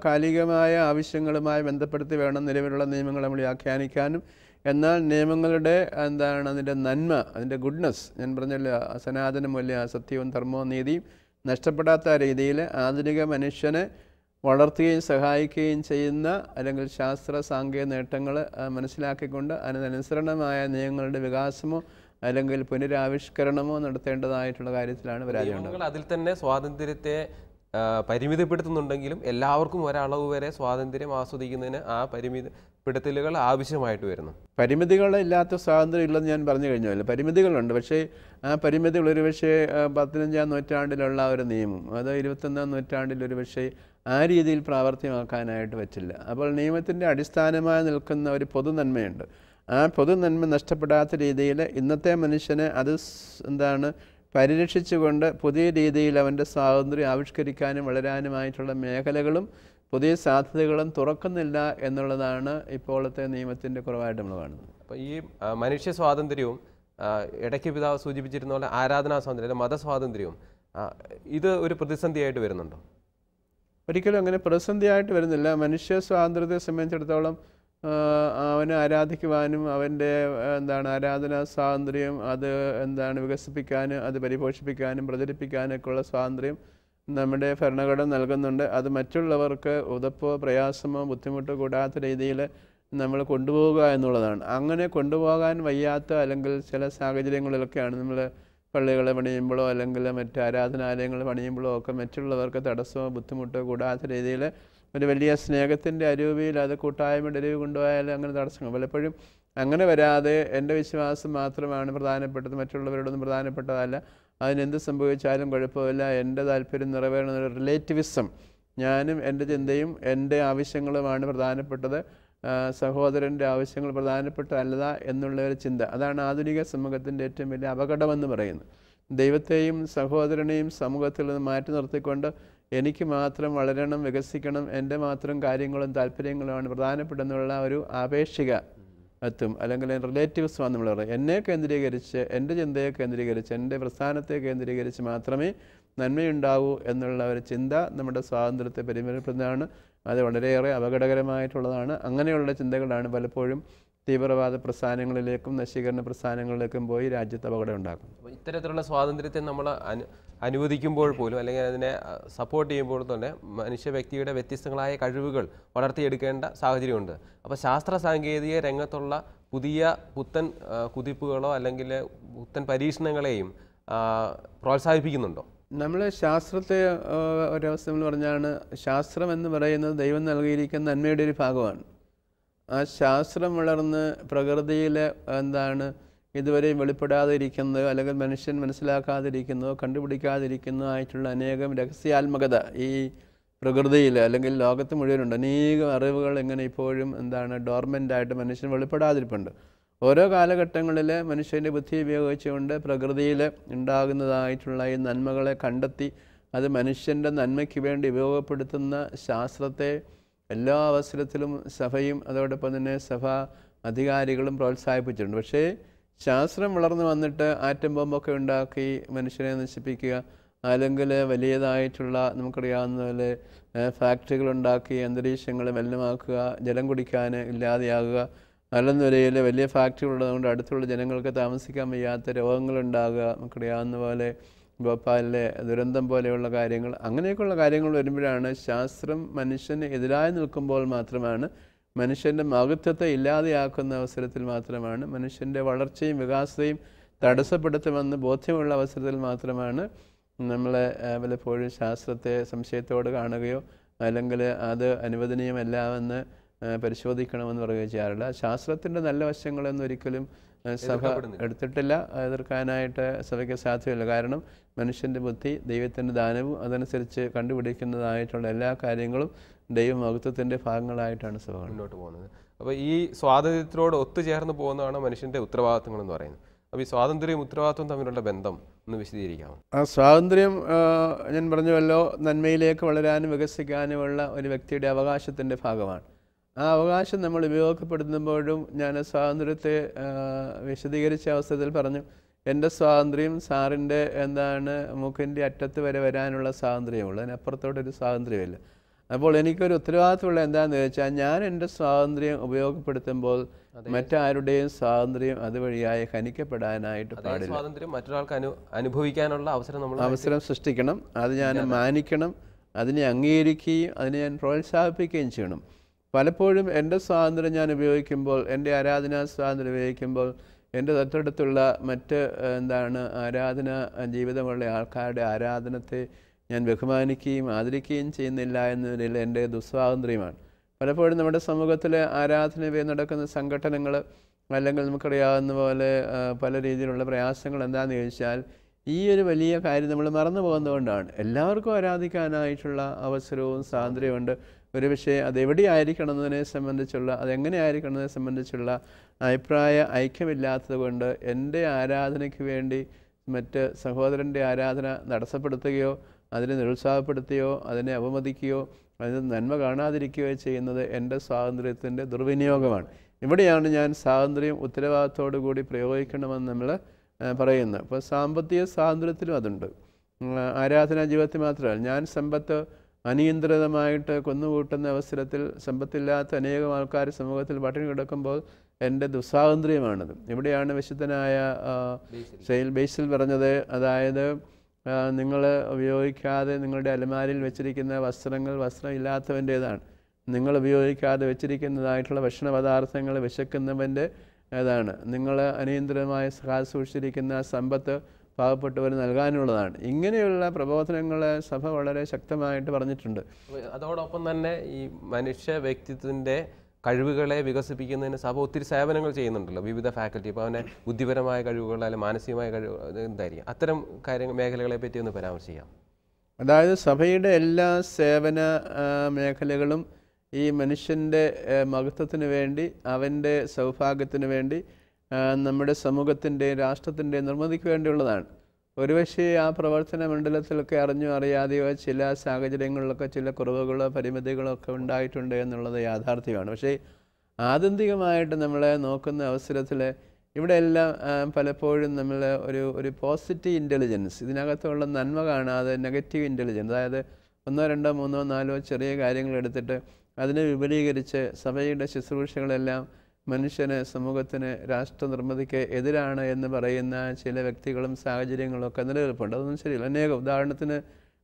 കാലികമായ ആവശ്യങ്ങളുമായി ബന്ധപ്പെടുത്തി വേണം നിലവിലുള്ള നിയമങ്ങൾ നമ്മൾ വ്യാഖ്യാനിക്കാനും. എന്നാൽ നിയമങ്ങളുടെ അതിൻ്റെ നന്മ, അതിൻ്റെ ഗുഡ്നസ്, ഞാൻ പറഞ്ഞല്ലോ സനാതന മൂല്യ സത്യവും ധർമ്മവും നീതിയും നഷ്ടപ്പെടാത്ത രീതിയിൽ ആധുനിക മനുഷ്യനെ വളർത്തുകയും സഹായിക്കുകയും ചെയ്യുന്ന അല്ലെങ്കിൽ ശാസ്ത്ര സാങ്കേതിക നേട്ടങ്ങൾ മനസ്സിലാക്കിക്കൊണ്ട് അതിനനുസരണമായ നിയമങ്ങളുടെ വികാസമോ അല്ലെങ്കിൽ പുനരാവിഷ്കരണമോ നടത്തേണ്ടതായിട്ടുള്ള കാര്യത്തിലാണ് പരാജയം. അതിൽ തന്നെ സ്വാതന്ത്ര്യത്തെ പരിമിതപ്പെടുത്തുന്നുണ്ടെങ്കിലും എല്ലാവർക്കും ഒരളവ് വരെ സ്വാതന്ത്ര്യം ആസ്വദിക്കുന്നതിന് ആ പരിമിതപ്പെടുത്തലുകൾ ആവശ്യമായിട്ട് വരുന്നു. പരിമിതികളില്ലാത്ത സ്വാതന്ത്ര്യം ഇല്ലെന്ന് ഞാൻ പറഞ്ഞു കഴിഞ്ഞല്ലോ. പരിമിതികളുണ്ട്, പക്ഷേ ആ പരിമിതികൾ ഒരു പക്ഷേ 15-ാം നൂറ്റാണ്ടിലുള്ള ഒരു നിയമം അത് 21-ാം നൂറ്റാണ്ടിൽ ഒരു പക്ഷേ ആ രീതിയിൽ പ്രാവർത്തികമാക്കാനായിട്ട് പറ്റില്ല. അപ്പോൾ നിയമത്തിൻ്റെ അടിസ്ഥാനമായി നിൽക്കുന്ന ഒരു പൊതുനന്മയുണ്ട്. ആ പൊതുനന്മ നഷ്ടപ്പെടാത്ത രീതിയിൽ ഇന്നത്തെ മനുഷ്യനെ അത് പരിരക്ഷിച്ചുകൊണ്ട് പുതിയ രീതിയിൽ അവൻ്റെ സ്വാതന്ത്ര്യം ആവിഷ്കരിക്കാനും വളരാനുമായിട്ടുള്ള മേഖലകളും പുതിയ സാധ്യതകളും തുറക്കുന്നില്ല എന്നുള്ളതാണ് ഇപ്പോഴത്തെ നിയമത്തിൻ്റെ കുറവായിട്ട് നമ്മൾ കാണുന്നത്. അപ്പോൾ ഈ മനുഷ്യ സ്വാതന്ത്ര്യവും ഇടയ്ക്ക് പിതാവ് സൂചിപ്പിച്ചിരുന്ന പോലെ ആരാധനാ സ്വാതന്ത്ര്യം, മതസ്വാതന്ത്ര്യവും ഇത് ഒരു പ്രതിസന്ധിയായിട്ട് വരുന്നുണ്ടോ? ഒരിക്കലും അങ്ങനെ പ്രതിസന്ധിയായിട്ട് വരുന്നില്ല. മനുഷ്യ സ്വാതന്ത്ര്യത്തെ സംബന്ധിച്ചിടത്തോളം അവനെ ആരാധിക്കുവാനും അവൻ്റെ ആരാധനാ സ്വാതന്ത്ര്യം അത് വികസിപ്പിക്കാനും അത് പരിപോഷിപ്പിക്കാനും പ്രചരിപ്പിക്കാനൊക്കെ ഉള്ള സ്വാതന്ത്ര്യം നമ്മുടെ ഭരണഘടന നൽകുന്നുണ്ട്. അത് മറ്റുള്ളവർക്ക് ഉതപ്പോ പ്രയാസമോ ബുദ്ധിമുട്ടോ കൂടാത്ത രീതിയിൽ നമ്മൾ കൊണ്ടുപോവുക എന്നുള്ളതാണ്. അങ്ങനെ കൊണ്ടുപോകാൻ വയ്യാത്ത അല്ലെങ്കിൽ ചില സാഹചര്യങ്ങളിലൊക്കെയാണ് നമ്മൾ പള്ളികളെ പണിയുമ്പോഴോ അല്ലെങ്കിൽ മറ്റ് ആരാധനാലയങ്ങൾ പണിയുമ്പോഴോ ഒക്കെ മറ്റുള്ളവർക്ക് തടസ്സമോ ബുദ്ധിമുട്ടോ കൂടാത്ത രീതിയിൽ ഒരു വലിയ സ്നേഹത്തിൻ്റെ അരൂപിയിൽ അത് കൂട്ടായ്മയുടെ അരൂപി കൊണ്ടുപോയാൽ അങ്ങനെ തടസ്സങ്ങൾ പലപ്പോഴും അങ്ങനെ വരാതെ എൻ്റെ വിശ്വാസം മാത്രമാണ് പ്രധാനപ്പെട്ടത്, മറ്റുള്ളവരോടൊന്നും പ്രധാനപ്പെട്ടതല്ല, അതിനെന്ത് സംഭവിച്ചാലും കുഴപ്പമില്ല, എൻ്റെ താല്പര്യം നിറവേറുന്ന ഒരു റിലേറ്റിവിസം, ഞാനും എൻ്റെ ചിന്തയും എൻ്റെ ആവശ്യങ്ങളുമാണ് പ്രധാനപ്പെട്ടത്, സഹോദരൻ്റെ ആവശ്യങ്ങൾ പ്രധാനപ്പെട്ടതല്ല എന്നുള്ള ഒരു ചിന്ത, അതാണ് ആധുനിക സമൂഹത്തിൻ്റെ ഏറ്റവും വലിയ അപകടമെന്ന് പറയുന്നത്. ദൈവത്തെയും സഹോദരനെയും സമൂഹത്തിൽ നിന്ന് മാറ്റി നിർത്തിക്കൊണ്ട് എനിക്ക് മാത്രം വളരണം, വികസിക്കണം, എൻ്റെ മാത്രം കാര്യങ്ങളും താല്പര്യങ്ങളുമാണ് പ്രധാനപ്പെട്ടെന്നുള്ള ഒരു ആപേക്ഷിക ത്വം അല്ലെങ്കിൽ റിലേറ്റീവ്സ് ആണ് നമ്മൾ പറയുന്നത്. എന്നെ കേന്ദ്രീകരിച്ച്, എൻ്റെ ചിന്തയെ കേന്ദ്രീകരിച്ച്, എൻ്റെ പ്രസ്ഥാനത്തെ കേന്ദ്രീകരിച്ച് മാത്രമേ നന്മയുണ്ടാവൂ എന്നുള്ള ഒരു ചിന്ത നമ്മുടെ സ്വാതന്ത്ര്യത്തെ പരിമിതപ്പെടുന്നതാണ്. അത് വളരെയേറെ അപകടകരമായിട്ടുള്ളതാണ്. അങ്ങനെയുള്ള ചിന്തകളാണ് പലപ്പോഴും തീവ്രവാദ പ്രസ്ഥാനങ്ങളിലേക്കും നശീകരണ പ്രസ്ഥാനങ്ങളിലേക്കും പോയി രാജ്യത്ത് അപകടം ഉണ്ടാക്കും. ഇത്തരത്തിലുള്ള സ്വാതന്ത്ര്യത്തെ നമ്മൾ അനുവദിക്കുമ്പോൾ പോലും അല്ലെങ്കിൽ അതിനെ സപ്പോർട്ട് ചെയ്യുമ്പോൾ തന്നെ മനുഷ്യ വ്യക്തിയുടെ വ്യത്യസ്തങ്ങളായ കഴിവുകൾ വളർത്തിയെടുക്കേണ്ട സാഹചര്യമുണ്ട്. അപ്പോൾ ശാസ്ത്ര സാങ്കേതിക രംഗത്തുള്ള പുത്തൻ കുതിപ്പുകളോ അല്ലെങ്കിൽ പുത്തൻ പരീക്ഷണങ്ങളെയും പ്രോത്സാഹിപ്പിക്കുന്നുണ്ടോ? നമ്മൾ ശാസ്ത്രത്തെ ഒരവസ്ഥ എന്ന് പറഞ്ഞാണ്, ശാസ്ത്രം എന്ന് പറയുന്നത് ദൈവം നൽകിയിരിക്കുന്ന നന്മയുടെ ഒരു ഭാഗമാണ്. ആ ശാസ്ത്രം വളർന്ന് പ്രകൃതിയിൽ ഇതുവരെയും വെളിപ്പെടാതെ ഇരിക്കുന്നതോ അല്ലെങ്കിൽ മനുഷ്യൻ മനസ്സിലാക്കാതിരിക്കുന്നതോ കണ്ടുപിടിക്കാതിരിക്കുന്നതോ ആയിട്ടുള്ള അനേകം രഹസ്യാത്മകത ഈ പ്രകൃതിയിൽ അല്ലെങ്കിൽ ലോകത്ത് മുഴുവനുണ്ട്. അനേകം അറിവുകൾ ഇങ്ങനെ ഇപ്പോഴും ഡോർമെൻ്റായിട്ട് മനുഷ്യന് വെളിപ്പെടാതിരിപ്പുണ്ട്. ഓരോ കാലഘട്ടങ്ങളിൽ മനുഷ്യൻ്റെ ബുദ്ധി ഉപയോഗിച്ചുകൊണ്ട് പ്രകൃതിയിൽ ഉണ്ടാകുന്നതായിട്ടുള്ള ഈ നന്മകളെ കണ്ടെത്തി അത് മനുഷ്യൻ്റെ നന്മയ്ക്ക് വേണ്ടി ഉപയോഗപ്പെടുത്തുന്ന ശാസ്ത്രത്തെ എല്ലാ അവസരത്തിലും സഭയും അതോടൊപ്പം തന്നെ സഭാ അധികാരികളും പ്രോത്സാഹിപ്പിച്ചിട്ടുണ്ട്. പക്ഷേ ശാസ്ത്രം വളർന്നു വന്നിട്ട് ആറ്റം ബോംബൊക്കെ ഉണ്ടാക്കി മനുഷ്യനെ നശിപ്പിക്കുക, അല്ലെങ്കിൽ വലിയതായിട്ടുള്ള നമുക്കറിയാവുന്ന പോലെ ഫാക്ടറികളുണ്ടാക്കി അന്തരീക്ഷങ്ങളെ മലിനമാക്കുക, ജലം കുടിക്കാൻ ഇല്ലാതെയാകുക, അല്ലെന്ന നിലയിൽ വലിയ ഫാക്ടറികളുള്ളതുകൊണ്ട് അടുത്തുള്ള ജനങ്ങൾക്ക് താമസിക്കാൻ വയ്യാത്ത രോഗങ്ങളുണ്ടാകുക, നമുക്കറിയാവുന്ന പോലെ ഭോപ്പാലിലെ ദുരന്തം പോലെയുള്ള കാര്യങ്ങൾ, അങ്ങനെയൊക്കെയുള്ള കാര്യങ്ങൾ വരുമ്പോഴാണ് ശാസ്ത്രം മനുഷ്യന് എതിരായി നിൽക്കുമ്പോൾ മാത്രമാണ്, മനുഷ്യൻ്റെ മഹത്വത്തെ ഇല്ലാതെയാക്കുന്ന അവസരത്തിൽ മാത്രമാണ്, മനുഷ്യൻ്റെ വളർച്ചയും വികാസത്തെയും തടസ്സപ്പെടുത്തുമെന്ന് ബോധ്യമുള്ള അവസരത്തിൽ മാത്രമാണ് നമ്മൾ പലപ്പോഴും ശാസ്ത്രത്തെ സംശയത്തോട് കാണുകയോ അല്ലെങ്കിൽ അത് അനുവദനീയമല്ലാമെന്ന് പരിശോധിക്കണമെന്ന് പറയുകയോ ചെയ്യാറില്ല. ശാസ്ത്രത്തിൻ്റെ നല്ല വശങ്ങളൊന്നും ഒരിക്കലും സഭ എടുത്തിട്ടില്ല, എതിർക്കാനായിട്ട് സഭയ്ക്ക് സാധ്യമല്ല. കാരണം മനുഷ്യൻ്റെ ബുദ്ധി ദൈവത്തിൻ്റെ ദാനവും അതനുസരിച്ച് കണ്ടുപിടിക്കുന്നതായിട്ടുള്ള എല്ലാ കാര്യങ്ങളും ദൈവമഹത്വത്തിൻ്റെ ഭാഗങ്ങളായിട്ടാണ് സഭ മുന്നോട്ട് പോകുന്നത്. അപ്പോൾ ഈ സ്വാതന്ത്ര്യത്തോട് ഒത്തുചേർന്ന് പോകുന്നതാണ് മനുഷ്യൻ്റെ ഉത്തരവാദിത്തങ്ങൾ എന്ന് പറയുന്നത്. അപ്പോൾ ഈ സ്വാതന്ത്ര്യവും ഉത്തരവാദിത്വം തമ്മിലുള്ള ബന്ധം ഒന്ന് വിശദീകരിക്കാമോ? ആ സ്വാതന്ത്ര്യം ഞാൻ പറഞ്ഞുവല്ലോ, നന്മയിലേക്ക് വളരാനും വികസിക്കാനുമുള്ള ഒരു വ്യക്തിയുടെ അവകാശത്തിൻ്റെ ഭാഗമാണ്. ആ അവകാശം നമ്മൾ ഉപയോഗപ്പെടുത്തുമ്പോഴും ഞാൻ സ്വാതന്ത്ര്യത്തെ വിശദീകരിച്ച അവസരത്തിൽ പറഞ്ഞു, എൻ്റെ സ്വാതന്ത്ര്യം സാറിൻ്റെ മൂക്കിൻ്റെ അറ്റത്ത് വരെ വരാനുള്ള സ്വാതന്ത്ര്യമുള്ളൂ, അതിനപ്പുറത്തോട്ടൊരു സ്വാതന്ത്ര്യമില്ല. അപ്പോൾ എനിക്കൊരു ഉത്തരവാദിത്തമുള്ള എന്താണെന്ന് ചോദിച്ചാൽ, ഞാൻ എൻ്റെ സ്വാതന്ത്ര്യം ഉപയോഗപ്പെടുത്തുമ്പോൾ മറ്റാരുടെയും സ്വാതന്ത്ര്യം അതുവഴിയായി ഹനിക്കപ്പെടാനായിട്ട് പാടില്ല. സ്വാതന്ത്ര്യം മറ്റൊരാൾക്ക് അനുഭവിക്കാനുള്ള അവസരം സൃഷ്ടിക്കണം, അത് ഞാൻ മാനിക്കണം, അതിനെ അംഗീകരിക്കുകയും അതിനെ ഞാൻ പ്രോത്സാഹിപ്പിക്കുകയും ചെയ്യണം. പലപ്പോഴും എൻ്റെ സ്വാതന്ത്ര്യം ഞാൻ ഉപയോഗിക്കുമ്പോൾ, എൻ്റെ ആരാധനാ സ്വാതന്ത്ര്യം ഉപയോഗിക്കുമ്പോൾ എൻ്റെ തൊട്ടടുത്തുള്ള മറ്റ് ആരാധന ജീവിതമുള്ള ആൾക്കാരുടെ ആരാധനത്തെ ഞാൻ ബഹുമാനിക്കുകയും ആദരിക്കുകയും ചെയ്യുന്നില്ല എന്നതിൽ എൻ്റെ ദുസ്വാതന്ത്ര്യമാണ്. പലപ്പോഴും നമ്മുടെ സമൂഹത്തിൽ ആരാധന നടക്കുന്ന സംഘടനകൾ അല്ലെങ്കിൽ നമുക്കറിയാവുന്ന പോലെ പല രീതിയിലുള്ള പ്രയാസങ്ങൾ എന്താണെന്ന് ചോദിച്ചാൽ, ഈ ഒരു വലിയ കാര്യം നമ്മൾ മറന്നു പോകുന്നതുകൊണ്ടാണ്. എല്ലാവർക്കും ആരാധിക്കാനായിട്ടുള്ള അവസരവും സ്വാതന്ത്ര്യമുണ്ട്. ഒരു പക്ഷേ അതെവിടെയായിരിക്കണം എന്നതിനെ സംബന്ധിച്ചുള്ള, അതെങ്ങനെ ആയിരിക്കണം എന്നതിനെ സംബന്ധിച്ചുള്ള അഭിപ്രായ ഐക്യമില്ലാത്തത് കൊണ്ട് എൻ്റെ ആരാധനയ്ക്ക് വേണ്ടി മറ്റ് സഹോദരൻ്റെ ആരാധന തടസ്സപ്പെടുത്തുകയോ അതിനെ നിരുത്സാഹപ്പെടുത്തുകയോ അതിനെ അവമതിക്കുകയോ അതിന് നന്മ കാണാതിരിക്കുകയോ ചെയ്യുന്നത് എൻ്റെ സ്വാതന്ത്ര്യത്തിൻ്റെ ദുർവിനിയോഗമാണ്. ഇവിടെയാണ് ഞാൻ സ്വാതന്ത്ര്യം ഉത്തരവാദിത്തോടു കൂടി പ്രയോഗിക്കണമെന്ന് നമ്മൾ പറയുന്നത്. ഇപ്പോൾ സാമ്പത്തിക സ്വാതന്ത്ര്യത്തിലും അതുണ്ട്, ആരാധനാ ജീവിതത്തിൽ മാത്രമല്ല. ഞാൻ സമ്പത്ത് അനിയന്ത്രിതമായിട്ട് കൊന്നുകൂട്ടുന്ന അവസരത്തിൽ സമ്പത്തില്ലാത്ത അനേകം ആൾക്കാർ സമൂഹത്തിൽ പട്ടിണി കിടക്കുമ്പോൾ എൻ്റെ ദുസ്വാതന്ത്ര്യമാണത്. ഇവിടെയാണ് വിശുദ്ധനായ ബേസിൽ പറഞ്ഞത്, അതായത് നിങ്ങൾ ഉപയോഗിക്കാതെ നിങ്ങളുടെ അലമാരിൽ വെച്ചിരിക്കുന്ന വസ്ത്രങ്ങൾ വസ്ത്രമില്ലാത്തവൻ്റേതാണ്, നിങ്ങൾ ഉപയോഗിക്കാതെ വെച്ചിരിക്കുന്നതായിട്ടുള്ള ഭക്ഷണ പദാർത്ഥങ്ങൾ വിശക്കുന്നവൻ്റെ ഏതാണ്, നിങ്ങൾ അനിയന്ത്രിതമായി സൂക്ഷിച്ചിരിക്കുന്ന സമ്പത്ത് പാവപ്പെട്ടവർ നൽകാനുള്ളതാണ്. ഇങ്ങനെയുള്ള പ്രബോധനങ്ങൾ സഭ വളരെ ശക്തമായിട്ട് പറഞ്ഞിട്ടുണ്ട്. അതോടൊപ്പം തന്നെ ഈ മനുഷ്യ വ്യക്തിത്വത്തിൻ്റെ കഴിവുകളെ വികസിപ്പിക്കുന്നതിന് സഭ ഒത്തിരി സേവനങ്ങൾ ചെയ്യുന്നുണ്ടല്ലോ, വിവിധ ഫാക്കൽറ്റി. ഇപ്പോൾ അവനെ ബുദ്ധിപരമായ കഴിവുകൾ അല്ലെങ്കിൽ മാനസികമായ കഴിവുകൾ എന്തായിരിക്കും, അത്തരം മേഖലകളെ പറ്റി ഒന്ന് പരാമർശിക്കാം. അതായത് സഭയുടെ എല്ലാ സേവന മേഖലകളും ഈ മനുഷ്യൻ്റെ മഹത്വത്തിന് വേണ്ടി, അവൻ്റെ സൗഭാഗ്യത്തിന് വേണ്ടി, നമ്മുടെ സമൂഹത്തിൻ്റെ രാഷ്ട്രത്തിൻ്റെ നിർമ്മിതിക്ക് വേണ്ടിയുള്ളതാണ്. ഒരുപക്ഷെ ആ പ്രവർത്തന മണ്ഡലത്തിലൊക്കെ അറിഞ്ഞോ അറിയാതെയോ ചില സാഹചര്യങ്ങളിലൊക്കെ ചില കുറവുകളോ പരിമിതികളോ ഒക്കെ ഉണ്ടായിട്ടുണ്ട് എന്നുള്ളത് യാഥാർത്ഥ്യമാണ്. പക്ഷേ ആത്യന്തികമായിട്ട് നമ്മൾ നോക്കുന്ന അവസരത്തിൽ ഇവിടെ എല്ലാം പലപ്പോഴും നമ്മൾ ഒരു പോസിറ്റീവ് ഇൻ്റലിജൻസ്, ഇതിനകത്തുള്ള നന്മ കാണാതെ നെഗറ്റീവ് ഇൻ്റലിജൻസ്, അതായത് 1, 2, 3, 4 ചെറിയ കാര്യങ്ങൾ എടുത്തിട്ട് അതിനെ വിപുലീകരിച്ച് സഭയുടെ ശുശ്രൂഷകളെല്ലാം മനുഷ്യന്, സമൂഹത്തിന്, രാഷ്ട്ര നിർമ്മിതിക്ക് എതിരാണ് എന്ന് പറയുന്ന ചില വ്യക്തികളും സാഹചര്യങ്ങളും ഒക്കെ നിലനിൽപ്പുണ്ട്. അതൊന്നും ശരിയല്ല. അനേകം ഉദാഹരണത്തിന്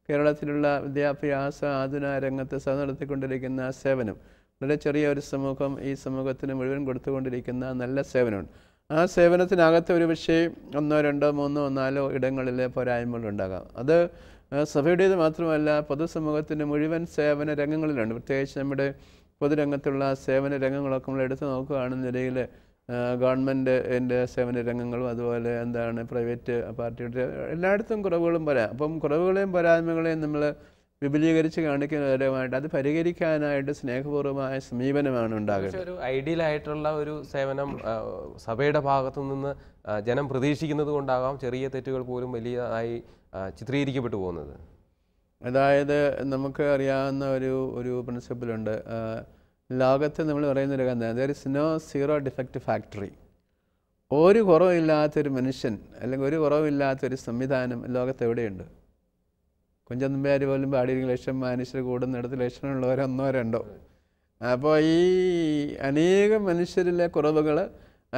കേരളത്തിലുള്ള വിദ്യാഭ്യാസ ആധുനിക രംഗത്ത് സഭ നടത്തിക്കൊണ്ടിരിക്കുന്ന സേവനം, വളരെ ചെറിയ ഒരു സമൂഹം ഈ സമൂഹത്തിന് മുഴുവൻ കൊടുത്തുകൊണ്ടിരിക്കുന്ന നല്ല സേവനമുണ്ട്. ആ സേവനത്തിനകത്ത് ഒരു പക്ഷേ 1, 2, 3, 4 ഇടങ്ങളിൽ പോരായ്മകളുണ്ടാകാം. അത് സഭയുടേത് മാത്രമല്ല, പൊതുസമൂഹത്തിൻ്റെ മുഴുവൻ സേവന രംഗങ്ങളിലുണ്ട്. പ്രത്യേകിച്ച് നമ്മുടെ പൊതുരംഗത്തുള്ള സേവന രംഗങ്ങളൊക്കെ നമ്മൾ എടുത്തു നോക്കുകയാണെന്ന നിലയിൽ ഗവൺമെൻറ്റിൻ്റെ സേവന രംഗങ്ങളും അതുപോലെ പ്രൈവറ്റ് പാർട്ടിയുടെ എല്ലായിടത്തും കുറവുകളും വരാം. അപ്പം കുറവുകളെയും പോരായ്മകളെയും നമ്മൾ വിപുലീകരിച്ച് കാണിക്കുന്നവരുമായിട്ട് അത് പരിഹരിക്കാനായിട്ട് സ്നേഹപൂർവ്വമായ സമീപനമാണ് ഉണ്ടാകുന്നത്. ഒരു ഐഡിയലായിട്ടുള്ള ഒരു സേവനം സഭയുടെ ഭാഗത്തു നിന്ന് ജനം പ്രതീക്ഷിക്കുന്നത് കൊണ്ടാകാം ചെറിയ തെറ്റുകൾ പോലും വലിയതായി ചിത്രീകരിക്കപ്പെട്ടു പോകുന്നത്. അതായത് നമുക്ക് അറിയാവുന്ന ഒരു പ്രിൻസിപ്പിളുണ്ട്. ലോകത്ത് നമ്മൾ പറയുന്നൊരു കാര്യം, there is no zero defect factory. ഒരു കുറവില്ലാത്തൊരു മനുഷ്യൻ അല്ലെങ്കിൽ ഒരു കുറവില്ലാത്തൊരു സംവിധാനം ലോകത്ത് എവിടെയുണ്ട്? കുഞ്ചൻനമ്പ്യാർ പോലും പാടിയിരിക്കുന്ന ലക്ഷം മനുഷ്യർ കൂടുന്നിടത്ത് ലക്ഷണമുള്ളവർ ഒന്നോ രണ്ടോ. അപ്പോൾ ഈ അനേകം മനുഷ്യരിലെ കുറവുകൾ,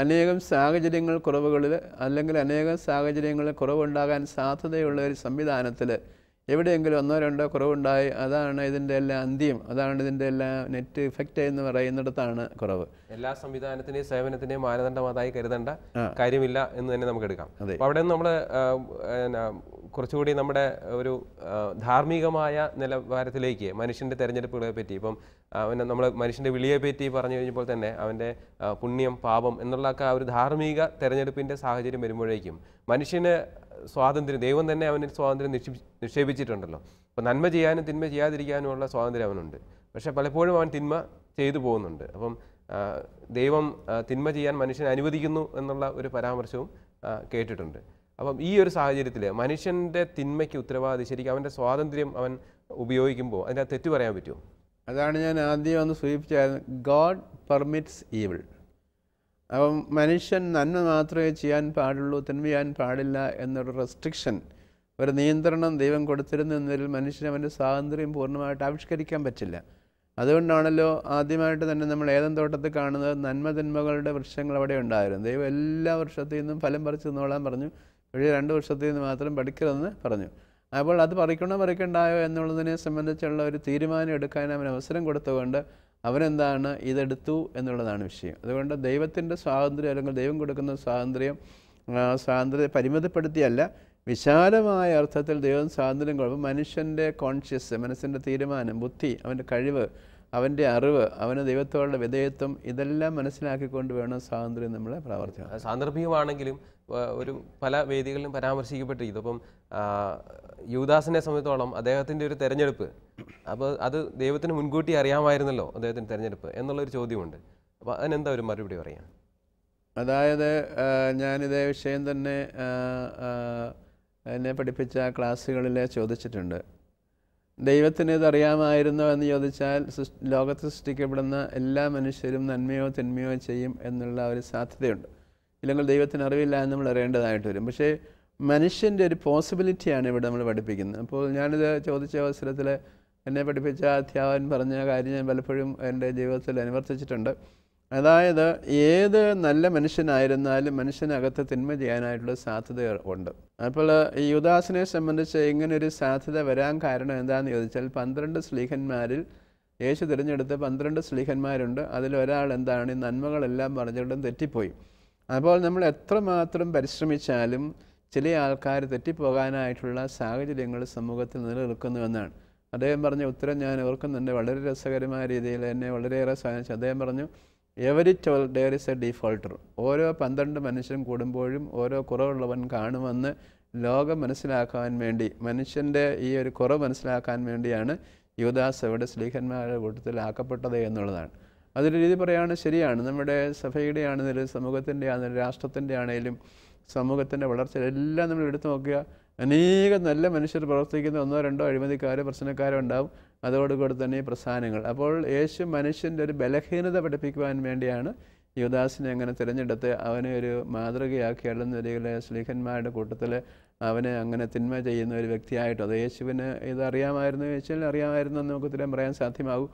അനേകം സാഹചര്യങ്ങൾ കുറവുകളിൽ അല്ലെങ്കിൽ അനേകം സാഹചര്യങ്ങളിൽ കുറവുണ്ടാകാൻ സാധ്യതയുള്ള ഒരു സംവിധാനത്തിൽ എവിടെയെങ്കിലും ഒന്നോ രണ്ടോ കുറവുണ്ടായി, അതാണ് ഇതിൻ്റെ എല്ലാം അന്ത്യം, അതാണ് ഇതിൻ്റെ എല്ലാം നെറ്റ് ഇഫക്റ്റ് എന്ന് പറയുന്നിടത്താണ് കുറവ്. എല്ലാ സംവിധാനത്തിൻ്റെയും സേവനത്തിൻ്റെയും മാനദണ്ഡം അതായി കരുതേണ്ട കാര്യമില്ല എന്ന് തന്നെ നമുക്ക് എടുക്കാം. അപ്പോൾ അവിടെ നിന്ന് നമ്മൾ കുറച്ചുകൂടി നമ്മുടെ ഒരു ധാർമ്മികമായ നിലവാരത്തിലേക്ക് മനുഷ്യൻ്റെ തെരഞ്ഞെടുപ്പുകളെ പറ്റി, ഇപ്പം നമ്മൾ മനുഷ്യൻ്റെ വിളിയെ പറ്റി പറഞ്ഞു കഴിഞ്ഞപ്പോൾ തന്നെ അവൻ്റെ പുണ്യം പാപം എന്നുള്ളതൊക്കെ ആ ഒരു ധാർമ്മിക തെരഞ്ഞെടുപ്പിൻ്റെ സാഹചര്യം വരുമ്പോഴേക്കും മനുഷ്യന് സ്വാതന്ത്ര്യം, ദൈവം തന്നെ അവന് സ്വാതന്ത്ര്യം നിക്ഷേപിച്ചിട്ടുണ്ടല്ലോ. അപ്പോൾ നന്മ ചെയ്യാനും തിന്മ ചെയ്യാതിരിക്കാനുമുള്ള സ്വാതന്ത്ര്യം അവനുണ്ട്. പക്ഷേ പലപ്പോഴും അവൻ തിന്മ ചെയ്തു പോകുന്നുണ്ട്. അപ്പം ദൈവം തിന്മ ചെയ്യാൻ മനുഷ്യനെ അനുവദിക്കുന്നു എന്നുള്ള ഒരു പരാമർശവും കേട്ടിട്ടുണ്ട്. അപ്പം ഈ ഒരു സാഹചര്യത്തിൽ മനുഷ്യൻ്റെ തിന്മയ്ക്ക് ഉത്തരവാദി ശരിക്കും അവൻ്റെ സ്വാതന്ത്ര്യം അവൻ ഉപയോഗിക്കുമ്പോൾ അതിൻ്റെ തെറ്റ് പറയാൻ പറ്റുമോ? അതാണ് ഞാൻ ആദ്യം ഒന്ന് സൂചിപ്പിച്ചായിരുന്നു. God permits evil. അപ്പം മനുഷ്യൻ നന്മ മാത്രമേ ചെയ്യാൻ പാടുള്ളൂ, തിന്മ ചെയ്യാൻ പാടില്ല എന്നൊരു റെസ്ട്രിക്ഷൻ, ഒരു നിയന്ത്രണം ദൈവം കൊടുത്തിരുന്നതിൽ മനുഷ്യന് അവൻ്റെ സ്വാതന്ത്ര്യം പൂർണ്ണമായിട്ട് ആവിഷ്കരിക്കാൻ പറ്റില്ല. അതുകൊണ്ടാണല്ലോ ആദ്യമായിട്ട് തന്നെ നമ്മൾ ഏദൻ തോട്ടത്തിൽ കാണുന്നത് നന്മ തിന്മകളുടെ വൃക്ഷങ്ങൾ അവിടെ ഉണ്ടായിരുന്നു. ദൈവം എല്ലാ വൃക്ഷത്തിൽ നിന്നും ഫലം പറിച്ച് തിന്നോളാൻ പറഞ്ഞു, പക്ഷേ 2 വൃക്ഷത്തിൽ നിന്ന് മാത്രം പറിക്കരുതെന്ന് പറഞ്ഞു. അപ്പോൾ അത് പറിക്കണോ പറിക്കണ്ടായോ എന്നുള്ളതിനെ സംബന്ധിച്ചുള്ള ഒരു തീരുമാനം എടുക്കാൻ അവൻ അവസരം കൊടുത്തുകൊണ്ട് അവനെന്താണ് ഇതെടുത്തു എന്നുള്ളതാണ് വിഷയം. അതുകൊണ്ട് ദൈവത്തിൻ്റെ സ്വാതന്ത്ര്യം അല്ലെങ്കിൽ ദൈവം കൊടുക്കുന്ന സ്വാതന്ത്ര്യം പരിമിതപ്പെടുത്തിയല്ല, വിശാലമായ അർത്ഥത്തിൽ ദൈവം സ്വാതന്ത്ര്യം കൊടുക്കും. മനുഷ്യൻ്റെ കോൺഷ്യസ്, മനസ്സിൻ്റെ തീരുമാനം, ബുദ്ധി, അവൻ്റെ കഴിവ്, അവൻ്റെ അറിവ്, അവന് ദൈവത്തോടുള്ള വിധേയത്വം, ഇതെല്ലാം മനസ്സിലാക്കിക്കൊണ്ട് വേണം സ്വാതന്ത്ര്യം നമ്മൾ പ്രവർത്തിക്കുക. സാന്ദർഭികമാണെങ്കിലും ഒരു പല വേദികളിലും പരാമർശിക്കപ്പെട്ടിരിക്കുന്നു. അപ്പം യൂദാസിനെ സംബന്ധിച്ചോളം അദ്ദേഹത്തിൻ്റെ ഒരു തെരഞ്ഞെടുപ്പ്, അപ്പോൾ അത് ദൈവത്തിന് മുൻകൂട്ടി അറിയാമായിരുന്നല്ലോ അദ്ദേഹത്തിൻ്റെ തെരഞ്ഞെടുപ്പ് എന്നുള്ളൊരു ചോദ്യമുണ്ട്. അപ്പോൾ അതിനെന്താ ഒരു മറുപടി പറയാം? അതായത് ഞാനിതേ വിഷയം തന്നെ എന്നെ പഠിപ്പിച്ച ക്ലാസ്സുകളിൽ ചോദിച്ചിട്ടുണ്ട്. ദൈവത്തിന് ഇതറിയാമായിരുന്നോ എന്ന് ചോദിച്ചാൽ ലോകത്ത് സൃഷ്ടിക്കപ്പെടുന്ന എല്ലാ മനുഷ്യരും നന്മയോ തിന്മയോ ചെയ്യും എന്നുള്ള ഒരു സാധ്യതയുണ്ട്. ഇല്ലെങ്കിൽ ദൈവത്തിന് അറിവില്ല എന്ന് നമ്മൾ അറിയേണ്ടതായിട്ട് വരും. പക്ഷേ മനുഷ്യൻ്റെ ഒരു പോസിബിലിറ്റിയാണ് ഇവിടെ നമ്മൾ പഠിപ്പിക്കുന്നത്. അപ്പോൾ ഞാനിത് ചോദിച്ച അവസരത്തിൽ എന്നെ പഠിപ്പിച്ച അധ്യാപകൻ പറഞ്ഞ കാര്യം ഞാൻ പലപ്പോഴും എൻ്റെ ജീവിതത്തിൽ അനുവർത്തിച്ചിട്ടുണ്ട്. അതായത് ഏത് നല്ല മനുഷ്യനായിരുന്നാലും മനുഷ്യനകത്ത് തിന്മ ചെയ്യാനായിട്ടുള്ള സാധ്യത ഉണ്ട്. അപ്പോൾ ഈ യൂദാസിനെ സംബന്ധിച്ച് ഇങ്ങനൊരു സാധ്യത വരാൻ കാരണം എന്താണെന്ന് ചോദിച്ചാൽ 12 സ്ലീഹന്മാരിൽ യേശു തിരഞ്ഞെടുത്ത 12 സ്ലീഹന്മാരുണ്ട്. അതിലൊരാൾ എന്താണ് ഈ നന്മകളെല്ലാം പറഞ്ഞിട്ടും തെറ്റിപ്പോയി. അപ്പോൾ നമ്മൾ എത്രമാത്രം പരിശ്രമിച്ചാലും ചില ആൾക്കാർ തെറ്റിപ്പോകാനായിട്ടുള്ള സാഹചര്യങ്ങൾ സമൂഹത്തിൽ നിലനിൽക്കുന്നുവെന്നാണ് അദ്ദേഹം പറഞ്ഞ ഉത്തരം ഞാൻ ഓർക്കുന്നുണ്ട്. വളരെ രസകരമായ രീതിയിൽ എന്നെ വളരെയേറെ സ്വാധീനിച്ചു. അദ്ദേഹം പറഞ്ഞു, every toll there is a defaulter. ഓരോ 12 മനുഷ്യൻ കൂടുമ്പോഴും ഓരോ കുറവുള്ളവൻ കാണുമെന്ന് ലോകം മനസ്സിലാക്കാൻ വേണ്ടി, മനുഷ്യൻ്റെ ഈ ഒരു കുറവ് മനസ്സിലാക്കാൻ വേണ്ടിയാണ് യൂദാസ് അവിടെ സ്ലീഹന്മാരുടെ കൂട്ടത്തിൽ ആക്കപ്പെട്ടത് എന്നുള്ളതാണ്. അതൊരു രീതി പറയുകയാണ്, ശരിയാണ്. നമ്മുടെ സഭയുടെ ആണെങ്കിലും സമൂഹത്തിൻ്റെ ആണെങ്കിലും രാഷ്ട്രത്തിൻ്റെ ആണെങ്കിലും സമൂഹത്തിൻ്റെ വളർച്ചയിലെല്ലാം നമ്മൾ എടുത്തു നോക്കുക, അനേകം നല്ല മനുഷ്യർ പ്രവർത്തിക്കുന്ന 1 2 അഴിമതിക്കാരോ പ്രശ്നക്കാരോ ഉണ്ടാവും. അതോടുകൂടി തന്നെ ഈ പ്രസ്ഥാനങ്ങൾ. അപ്പോൾ യേശു മനുഷ്യൻ്റെ ഒരു ബലഹീനത പഠിപ്പിക്കുവാൻ വേണ്ടിയാണ് യൂദാസിനെ അങ്ങനെ തിരഞ്ഞെടുത്ത് അവനെ ഒരു മാതൃകയാക്കി അല്ലെന്ന രീതിയിൽ സ്ലീഹന്മാരുടെ കൂട്ടത്തിൽ അവനെ അങ്ങനെ തിന്മ ചെയ്യുന്ന ഒരു വ്യക്തിയായിട്ടോ. അത് യേശുവിന് ഇതറിയാമായിരുന്നു ചോദിച്ചാൽ അറിയാമായിരുന്നു എന്ന് നമുക്ക് ഉത്തരം പറയാൻ സാധ്യമാകും.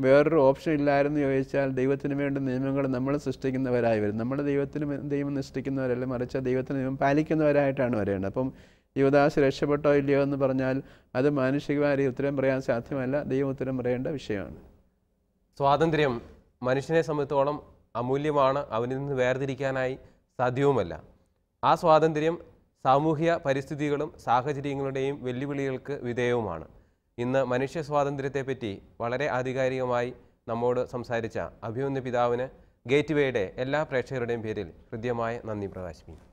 വേറൊരു ഓപ്ഷൻ ഇല്ലായിരുന്നു ചോദിച്ചാൽ ദൈവത്തിന് വേണ്ട നിയമങ്ങൾ നമ്മൾ സൃഷ്ടിക്കുന്നവരായി വരും. നമ്മുടെ ദൈവം സൃഷ്ടിക്കുന്നവരല്ല, മറിച്ച് ദൈവത്തിന് നിയമം പാലിക്കുന്നവരായിട്ടാണ് വരേണ്ടത്. അപ്പം യൂദാസ് രക്ഷപ്പെട്ടോ ഇല്ലയോ എന്ന് പറഞ്ഞാൽ അത് മാനുഷികമായി ഉത്തരം പറയാൻ സാധ്യമല്ല, ദൈവം ഉത്തരം പറയേണ്ട വിഷയമാണ്. സ്വാതന്ത്ര്യം മനുഷ്യനെ സംബന്ധിച്ചോളം അമൂല്യമാണ്, അവനിൽ നിന്ന് വേർതിരിക്കാനായി സാധ്യവുമല്ല. ആ സ്വാതന്ത്ര്യം സാമൂഹ്യ പരിസ്ഥിതികളും സാഹചര്യങ്ങളുടെയും വെല്ലുവിളികൾക്ക് വിധേയവുമാണ്. ഇന്ന് മനുഷ്യ സ്വാതന്ത്ര്യത്തെപ്പറ്റി വളരെ ആധികാരികമായി നമ്മോട് സംസാരിച്ച അഭിമന്യ പിതാവിന് ഗേറ്റ് വേയുടെ എല്ലാ പ്രേക്ഷകരുടെയും പേരിൽ ഹൃദ്യമായ നന്ദി പ്രകാശിപ്പിക്കുന്നു.